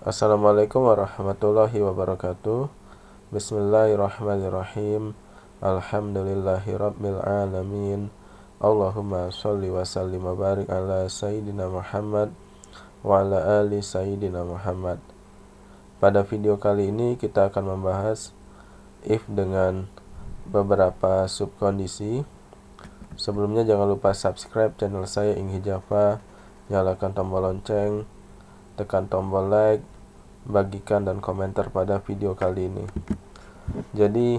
Assalamualaikum warahmatullahi wabarakatuh. Bismillahirrahmanirrahim. Alhamdulillahirabbil alamin. Allahumma sholli wa sallim wa barik ala sayyidina Muhammad wa ala ali sayyidina Muhammad. Pada video kali ini kita akan membahas if dengan beberapa subkondisi. Sebelumnya jangan lupa subscribe channel saya Inghi Java, nyalakan tombol lonceng, tekan tombol like, bagikan dan komentar pada video kali ini. Jadi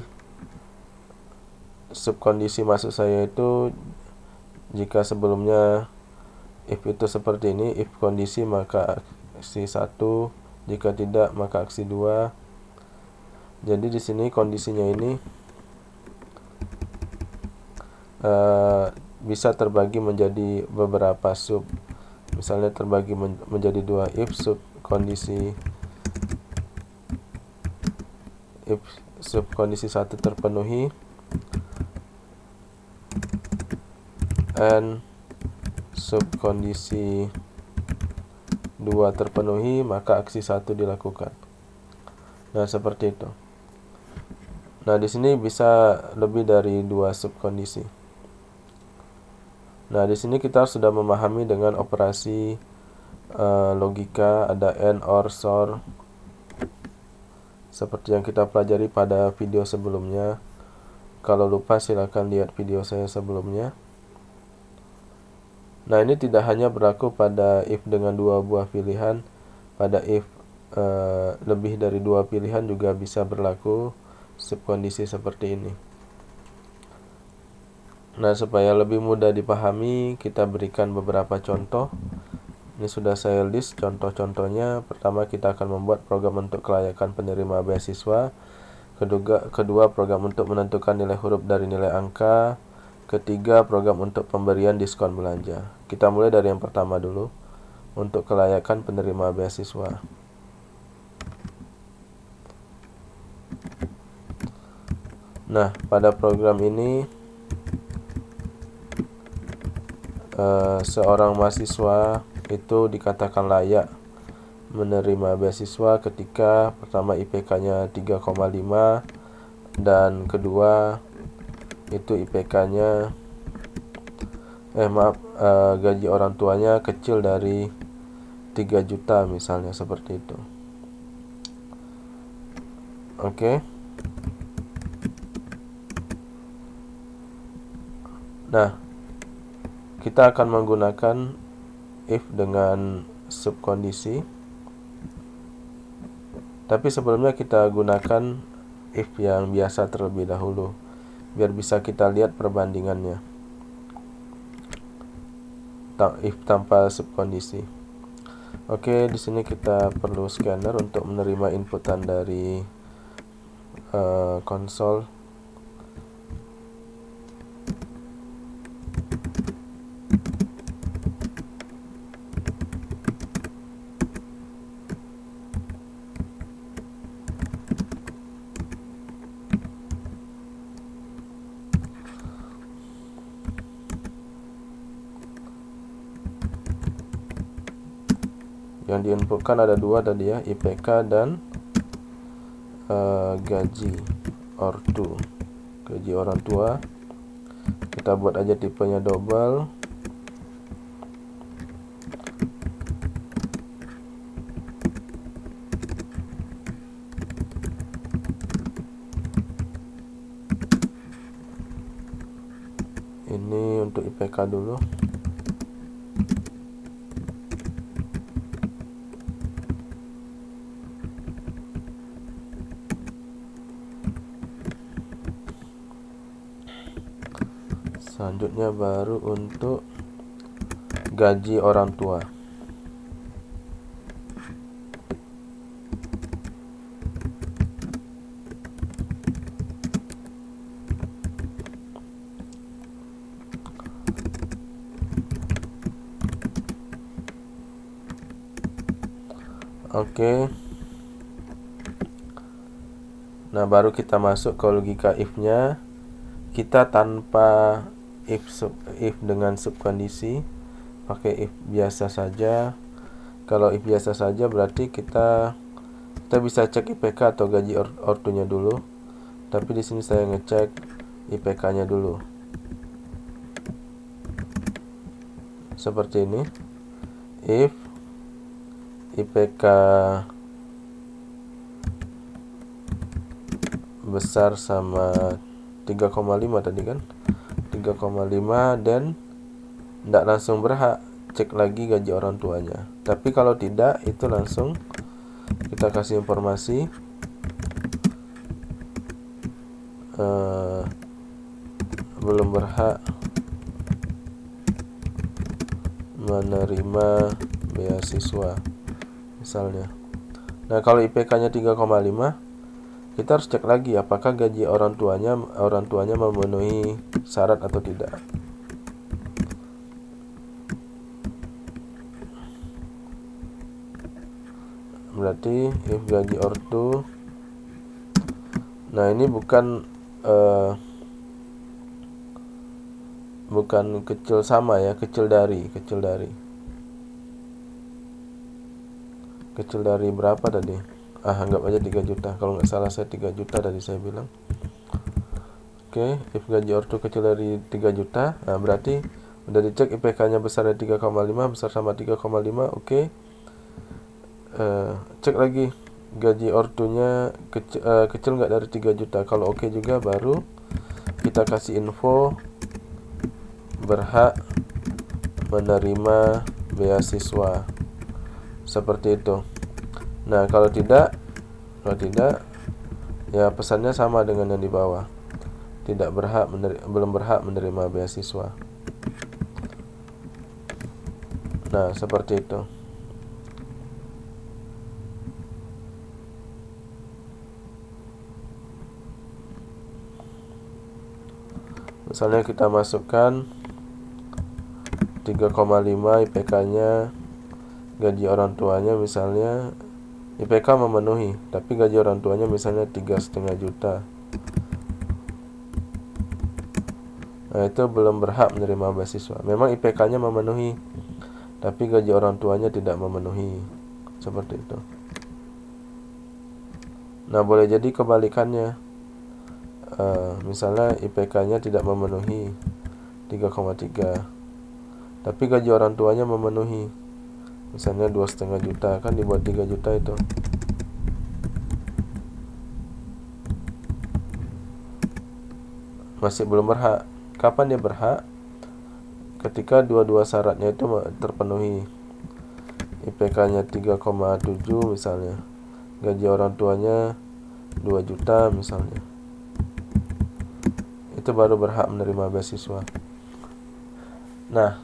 subkondisi maksud saya itu jika sebelumnya if itu seperti ini, if kondisi maka aksi 1, jika tidak maka aksi 2. Jadi di sini kondisinya ini bisa terbagi menjadi beberapa sub. Misalnya terbagi menjadi 2 if subkondisi 1 terpenuhi and subkondisi 2 terpenuhi, maka aksi 1 dilakukan. Nah, seperti itu. Nah, di sini bisa lebih dari 2 subkondisi. Nah, di sini kita sudah memahami dengan operasi logika, ada AND, OR, SOR, seperti yang kita pelajari pada video sebelumnya. Kalau lupa silakan lihat video saya sebelumnya. Nah, ini tidak hanya berlaku pada if dengan 2 buah pilihan, pada if lebih dari 2 pilihan juga bisa berlaku subkondisi seperti ini. Nah, supaya lebih mudah dipahami, kita berikan beberapa contoh. Ini sudah saya list contoh-contohnya. Pertama, kita akan membuat program untuk kelayakan penerima beasiswa. Kedua, program untuk menentukan nilai huruf dari nilai angka. Ketiga, program untuk pemberian diskon belanja. Kita mulai dari yang pertama dulu, untuk kelayakan penerima beasiswa. Nah, pada program ini seorang mahasiswa itu dikatakan layak menerima beasiswa ketika pertama IPK-nya 3,5 dan kedua itu IPK-nya gaji orang tuanya kecil dari 3 juta misalnya, seperti itu. Oke. Nah, kita akan menggunakan if dengan subkondisi. Tapi sebelumnya kita gunakan if yang biasa terlebih dahulu, biar bisa kita lihat perbandingannya. If tanpa subkondisi. Oke, di sini kita perlu scanner untuk menerima inputan dari konsol. Yang diinputkan ada 2 tadi ya, IPK dan gaji ortu, gaji orang tua. Kita buat aja tipenya double. Ini untuk IPK dulu. Selanjutnya baru untuk gaji orang tua. Oke. Nah, baru kita masuk ke logika if-nya. Kita tanpa if dengan subkondisi, pakai if biasa saja. Kalau if biasa saja berarti kita bisa cek IPK atau gaji ortunya dulu. Tapi di sini saya ngecek IPK-nya dulu. Seperti ini. If IPK besar sama 3,5 tadi kan, 3,5, dan tidak langsung berhak, cek lagi gaji orang tuanya. Tapi kalau tidak, itu langsung kita kasih informasi belum berhak menerima beasiswa misalnya. Nah, kalau IPK-nya 3,5, kita harus cek lagi apakah gaji orang tuanya memenuhi syarat atau tidak. Berarti if gaji ortu, nah ini bukan kecil sama ya, kecil dari berapa tadi? Anggap aja 3 juta. Kalau nggak salah saya 3 juta tadi saya bilang. Oke, if gaji ortu kecil dari 3 juta, nah berarti udah dicek IPK-nya besar dari 3,5, besar sama 3,5, oke. Cek lagi gaji ortunya kecil nggak dari 3 juta. Kalau oke juga, baru kita kasih info berhak menerima beasiswa. Seperti itu. Nah, kalau tidak ya pesannya sama dengan yang di bawah. Belum berhak menerima beasiswa. Nah, seperti itu. Misalnya kita masukkan 3,5 IPK-nya, gaji orang tuanya misalnya IPK memenuhi, tapi gaji orang tuanya misalnya 3,5 juta. Nah, itu belum berhak menerima beasiswa. Memang IPK-nya memenuhi, tapi gaji orang tuanya tidak memenuhi. Seperti itu. Nah, boleh jadi kebalikannya. Misalnya IPK-nya tidak memenuhi 3,3, tapi gaji orang tuanya memenuhi, misalnya 2,5 juta, kan dibuat 3 juta itu. Masih belum berhak. Kapan dia berhak? Ketika dua-dua syaratnya itu terpenuhi. IPK-nya 3,7 misalnya, gaji orang tuanya 2 juta misalnya, itu baru berhak menerima beasiswa. Nah,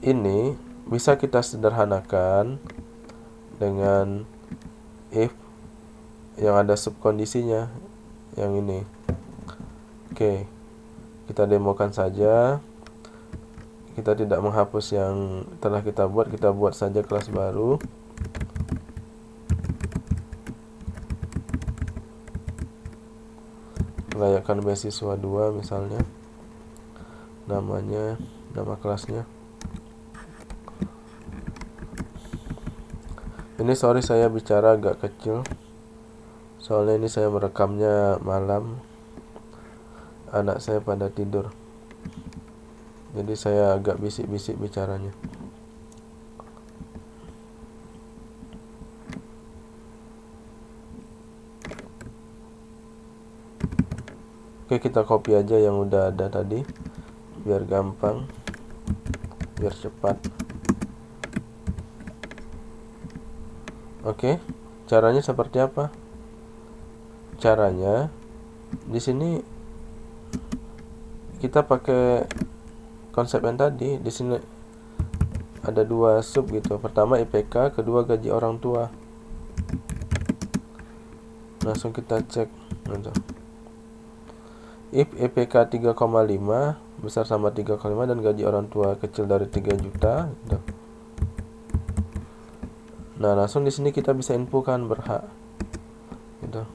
ini bisa kita sederhanakan dengan if yang ada subkondisinya, yang ini. Oke, kita demokan saja. Kita tidak menghapus yang telah kita buat saja kelas baru. Kelayakan beasiswa 2 misalnya, nama kelasnya. Ini sorry saya bicara agak kecil, soalnya ini saya merekamnya malam, anak saya pada tidur, jadi saya agak bisik-bisik bicaranya. Oke, kita copy aja yang udah ada tadi, biar gampang, biar cepat. Oke, caranya seperti apa? Caranya di sini kita pakai konsep yang tadi. Di sini ada 2 sub gitu. Pertama IPK, kedua gaji orang tua. Langsung kita cek. If IPK 3,5 besar sama 3,5 dan gaji orang tua kecil dari 3 juta gitu. Nah, langsung di sini kita bisa infokan berhak gitu.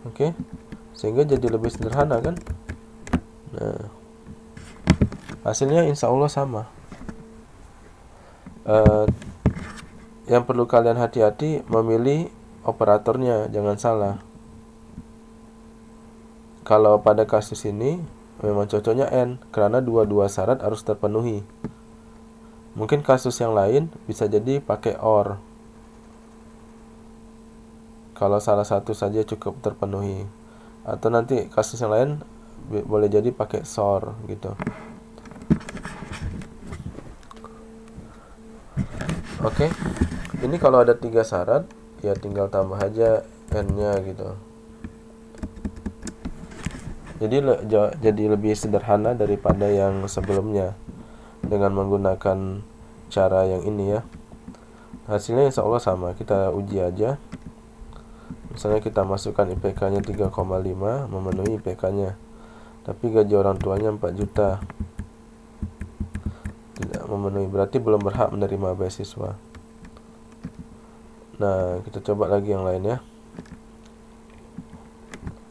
Oke. Sehingga jadi lebih sederhana kan? Nah, hasilnya insya Allah sama. Yang perlu kalian hati-hati memilih operatornya, jangan salah. Kalau pada kasus ini memang cocoknya N, karena dua-dua syarat harus terpenuhi. Mungkin kasus yang lain bisa jadi pakai OR. Kalau salah satu saja cukup terpenuhi. Atau nanti kasus yang lain boleh jadi pakai SOR gitu. Oke. Ini kalau ada 3 syarat, ya tinggal tambah aja N-nya gitu. Jadi lebih sederhana daripada yang sebelumnya dengan menggunakan cara yang ini ya. Hasilnya insya Allah sama. Kita uji aja. Misalnya kita masukkan IPK-nya 3,5, memenuhi IPK-nya. Tapi gaji orang tuanya 4 juta. Tidak memenuhi, berarti belum berhak menerima beasiswa. Nah, kita coba lagi yang lain ya.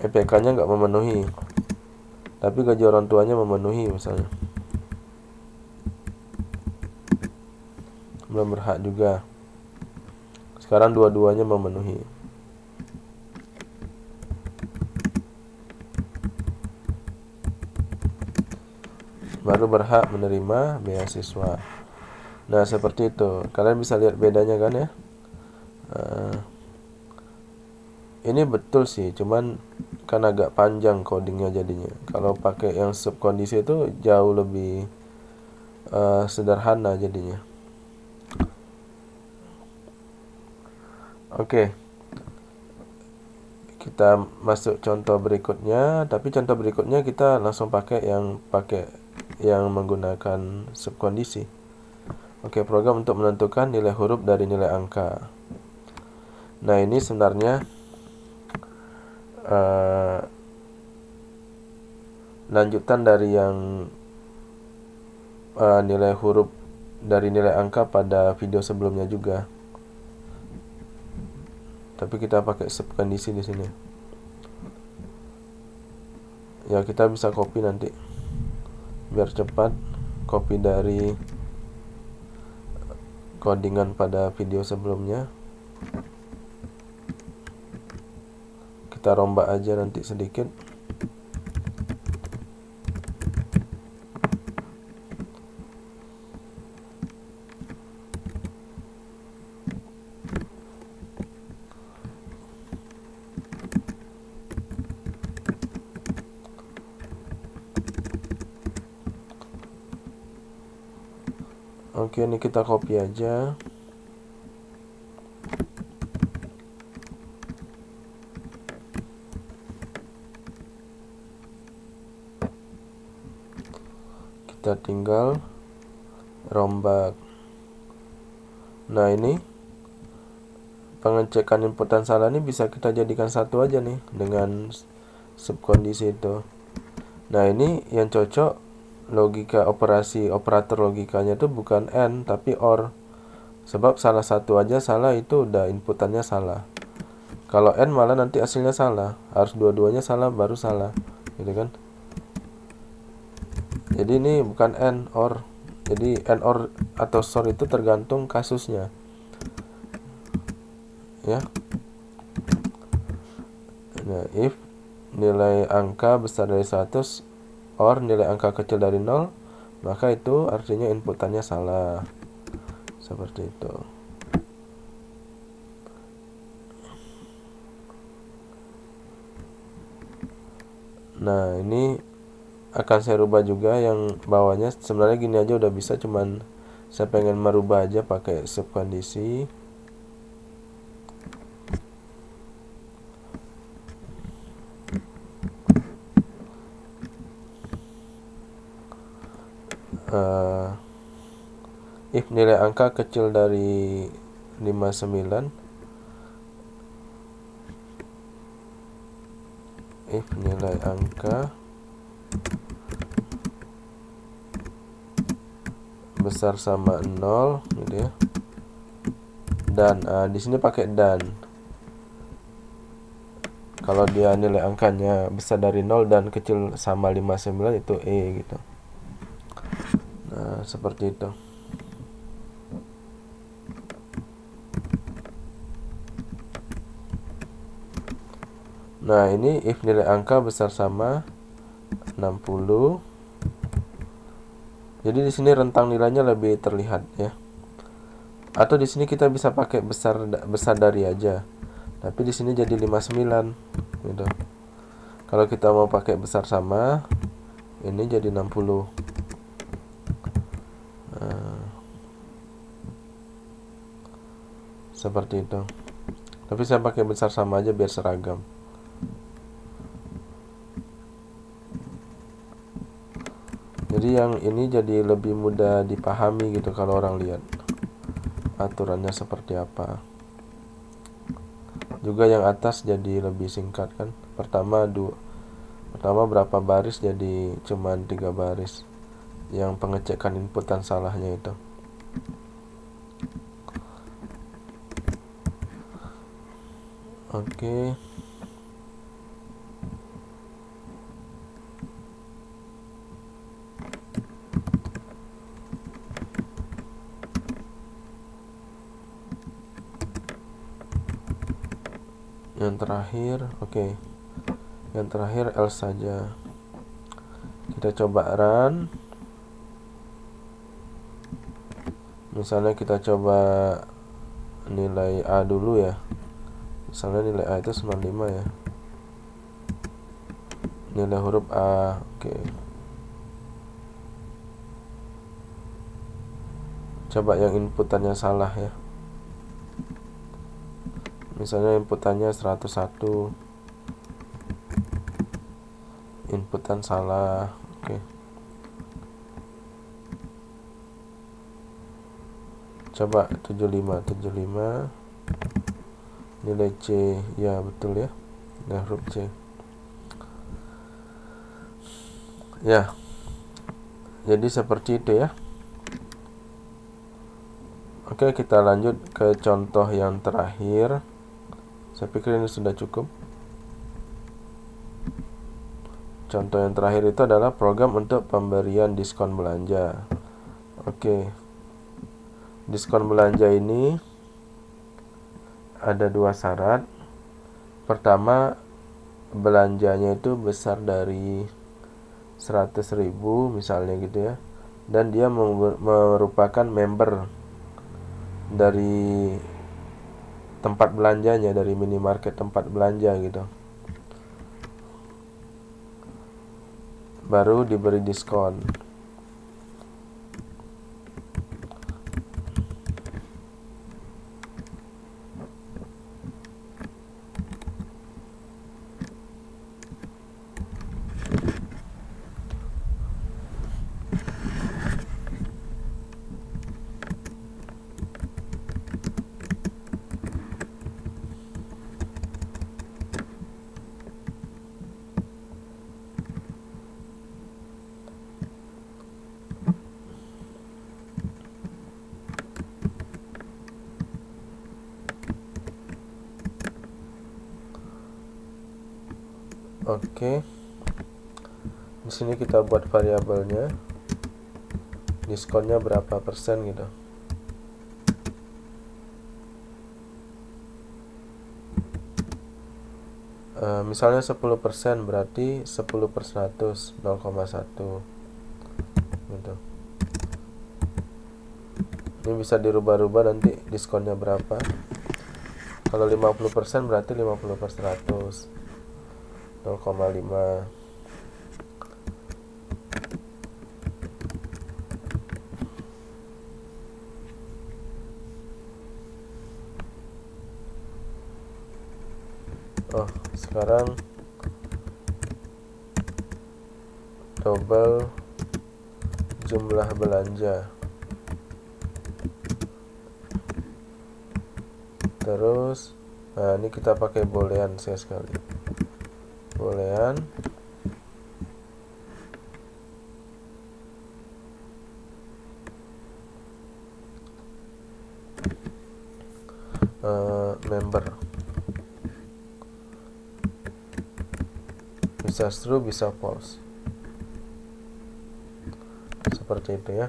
IPK-nya nggak memenuhi, tapi gaji orang tuanya memenuhi misalnya. Belum berhak juga. Sekarang dua-duanya memenuhi. Baru berhak menerima beasiswa. Nah, seperti itu. Kalian bisa lihat bedanya kan ya. Ini betul sih, cuman kan agak panjang codingnya jadinya. Kalau pakai yang subkondisi itu jauh lebih sederhana jadinya. Oke. Kita masuk contoh berikutnya, tapi contoh berikutnya kita langsung pakai yang menggunakan subkondisi. Oke, program untuk menentukan nilai huruf dari nilai angka. Nah, ini sebenarnya lanjutan dari yang nilai huruf dari nilai angka pada video sebelumnya juga. Tapi kita pakai subkondisi di sini. Ya, kita bisa copy nanti. Biar cepat, copy dari codingan pada video sebelumnya. Kita rombak aja nanti sedikit. Oke, ini kita copy aja. Kita tinggal rombak. Nah, ini pengecekan inputan salah ini bisa kita jadikan satu aja nih dengan subkondisi itu. Nah, ini yang cocok logika operator logikanya itu bukan N tapi OR. Sebab salah satu aja salah itu udah inputannya salah. Kalau N malah nanti hasilnya salah. Harus dua-duanya salah baru salah. Gitu kan? Jadi ini bukan N OR. Jadi N OR atau SOR itu tergantung kasusnya. Ya. Nah, if nilai angka besar dari 100 OR nilai angka kecil dari 0, maka itu artinya inputannya salah. Seperti itu. Nah, ini akan saya rubah juga yang bawahnya. Sebenarnya gini aja udah bisa, cuman saya pengen merubah aja pakai subkondisi. If nilai angka kecil dari 59, if nilai angka besar sama 0 gitu ya. Dan di sini pakai dan. Kalau dia nilai angkanya besar dari 0 dan kecil sama 59 itu E gitu. seperti itu. Nah, ini if nilai angka besar sama 60. Jadi di sini rentang nilainya lebih terlihat ya. Atau di sini kita bisa pakai besar dari aja. Tapi di sini jadi 59 gitu. Kalau kita mau pakai besar sama, ini jadi 60. Seperti itu. Tapi saya pakai besar sama aja biar seragam. Jadi yang ini jadi lebih mudah dipahami gitu kalau orang lihat aturannya seperti apa. Juga yang atas jadi lebih singkat kan. Pertama berapa baris jadi cuman 3 baris. Yang pengecekan inputan salahnya itu. Oke. Yang terakhir, oke. Yang terakhir else saja. Kita coba run. Misalnya kita coba nilai A dulu ya. Misalnya nilai A itu 95 ya. Nilai huruf A, oke. Coba yang inputannya salah ya. Misalnya inputannya 101. Inputan salah, oke. Coba 75. Nilai C, ya betul ya. Nilai huruf C. Ya. Jadi seperti itu ya. Oke, kita lanjut ke contoh yang terakhir. Saya pikir ini sudah cukup. Contoh yang terakhir itu adalah program untuk pemberian diskon belanja. Oke. Diskon belanja ini ada 2 syarat. Pertama, belanjanya itu besar dari 100.000 misalnya gitu ya. Dan dia merupakan member dari tempat belanjanya, dari minimarket tempat belanja gitu. Baru diberi diskon. Oke. Di sini kita buat variabelnya. Diskonnya berapa persen gitu. Misalnya 10% berarti 10/100, 0,1 gitu. Ini bisa dirubah-rubah nanti diskonnya berapa. Kalau 50% berarti 50/100, 0,5. Oh, sekarang double jumlah belanja. Terus, nah ini kita pakai boolean sekali. Boolean member. Bisa true, bisa false. Seperti itu ya.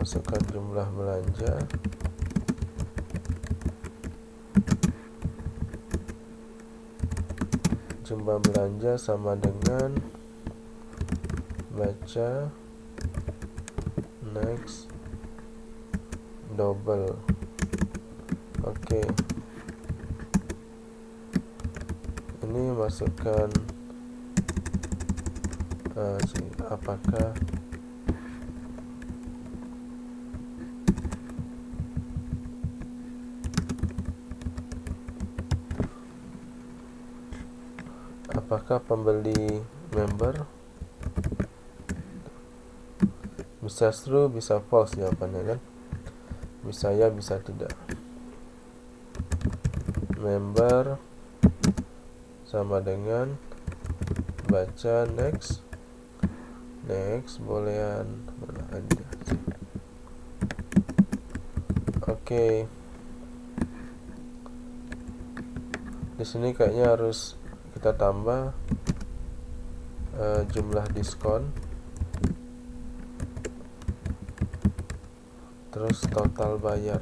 masukkan jumlah belanja. Jumlah belanja sama dengan baca next double. Oke. Ini masukkan apakah pembeli member? Bisa true, bisa false jawabannya kan. Bisa ya, bisa tidak. Member sama dengan baca next bolehan mana aja. Oke. Di sini kayaknya harus kita tambah jumlah diskon, terus total bayar.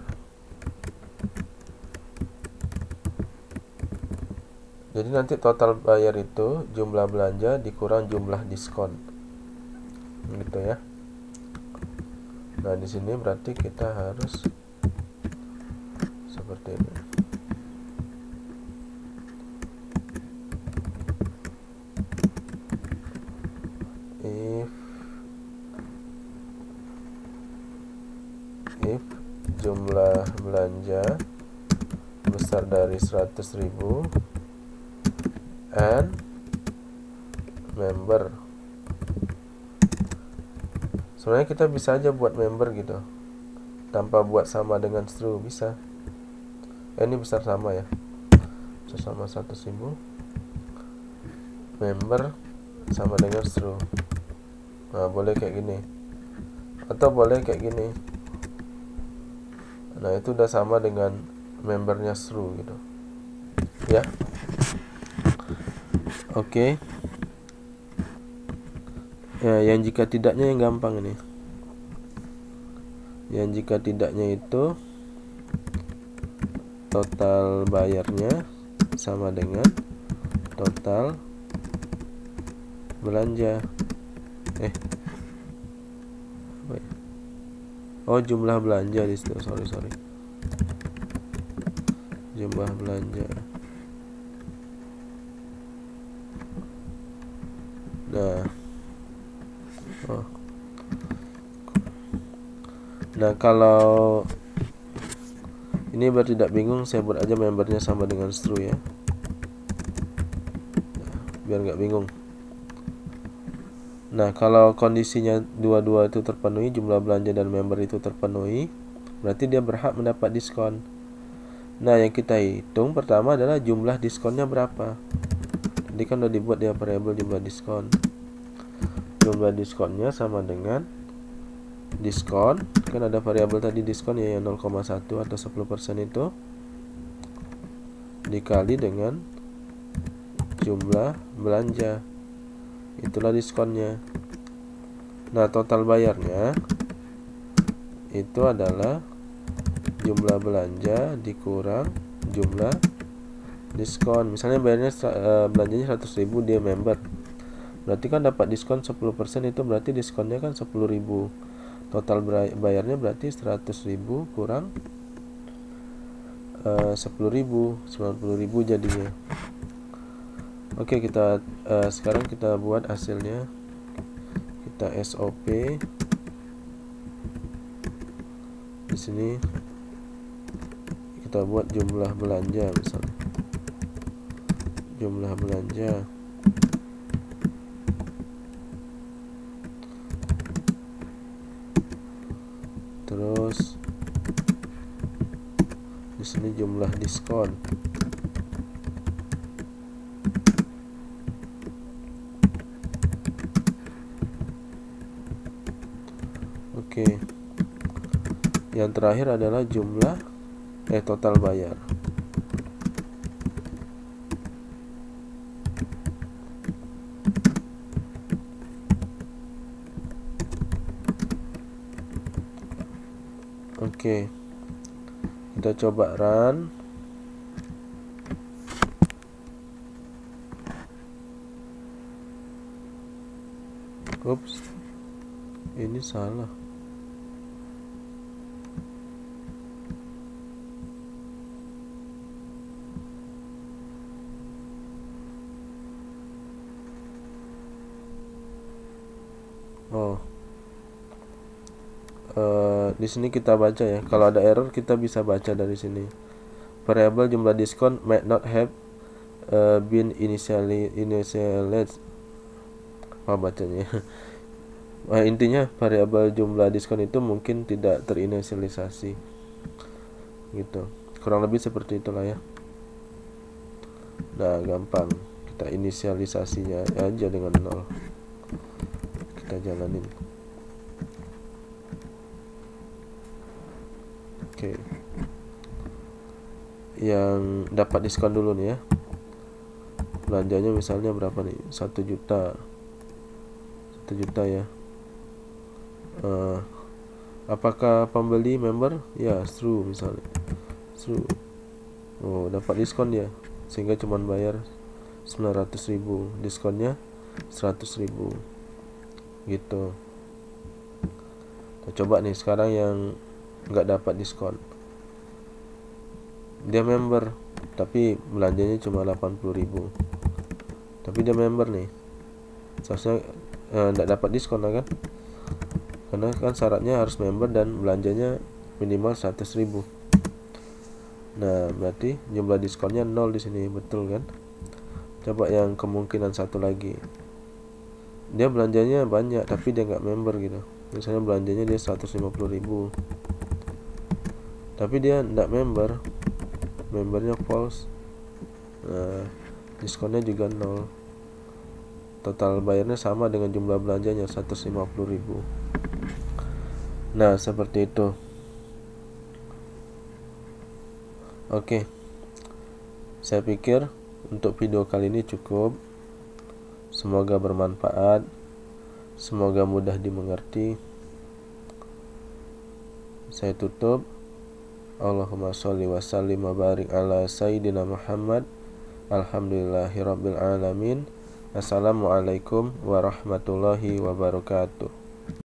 Jadi nanti total bayar itu jumlah belanja dikurang jumlah diskon, gitu ya. Nah di sini berarti kita harus seperti ini. If jumlah belanja besar dari 100.000 and member. Sebenarnya kita bisa aja buat member gitu tanpa buat sama dengan true, bisa. Ini besar sama ya, besar sama 100.000, member sama dengan true. Nah boleh kayak gini, atau boleh kayak gini. Nah itu udah sama dengan membernya true gitu ya. Oke. Ya, yang jika tidaknya yang gampang ini. Yang jika tidaknya itu total bayarnya sama dengan total belanja. Oh, jumlah belanja di situ. Sorry. Jumlah belanja. Nah, kalau ini biar tidak bingung, saya buat aja membernya sama dengan true ya, biar nggak bingung. Nah, kalau kondisinya dua-dua itu terpenuhi, jumlah belanja dan member itu terpenuhi, berarti dia berhak mendapat diskon. Nah, yang kita hitung pertama adalah jumlah diskonnya berapa. Tadi kan udah dibuat dia variabel jumlah diskon. Jumlah diskonnya sama dengan diskon, kan ada variabel tadi diskon ya yang 0,1 atau 10% itu dikali dengan jumlah belanja, itulah diskonnya. Nah total bayarnya itu adalah jumlah belanja dikurang jumlah diskon. Misalnya bayarnya belanjanya 100.000, dia member, berarti kan dapat diskon 10%, itu berarti diskonnya kan 10.000. Total bayarnya berarti 100.000 kurang 10.000, 90.000 jadinya. Oke, kita sekarang kita buat hasilnya. Kita SOP. Di sini kita buat jumlah belanja misalnya. Jumlah belanja. Terus di sini jumlah diskon. Oke. Yang terakhir adalah jumlah total bayar. Oke, kita coba run. Ups, ini salah. Di sini kita baca ya. Kalau ada error kita bisa baca dari sini. Variable jumlah diskon might not have been initialized. Apa bacanya? Intinya variabel jumlah diskon itu mungkin tidak terinisialisasi. Gitu. Kurang lebih seperti itulah ya. Nah, gampang. Kita inisialisasinya aja dengan 0. Kita jalanin. Oke. Yang dapat diskon dulu nih ya. Belanjanya misalnya berapa nih? 1 juta. 1 juta ya. Apakah pembeli member? Ya, true misalnya. True. Oh, dapat diskon dia. Sehingga cuma bayar 900.000. Diskonnya 100.000. Gitu. Kita coba nih sekarang yang nggak dapat diskon. Dia member tapi belanjanya cuma 80.000. Tapi dia member nih. Seharusnya nggak dapat diskon lah kan? Karena kan syaratnya harus member dan belanjanya minimal 100.000. Nah, berarti jumlah diskonnya 0 di sini, betul kan? Coba yang kemungkinan satu lagi. Dia belanjanya banyak tapi dia nggak member gitu. Misalnya belanjanya dia 150.000. Tapi dia nggak member. Membernya false. Nah, diskonnya juga 0. Total bayarnya sama dengan jumlah belanjanya 150.000. Nah, seperti itu. Oke. Saya pikir untuk video kali ini cukup. Semoga bermanfaat. Semoga mudah dimengerti. Saya tutup. Allahumma sholli wa sallim wa barik ala sayyidina Muhammad. Alhamdulillahirabbil alamin. Assalamualaikum warahmatullahi wabarakatuh.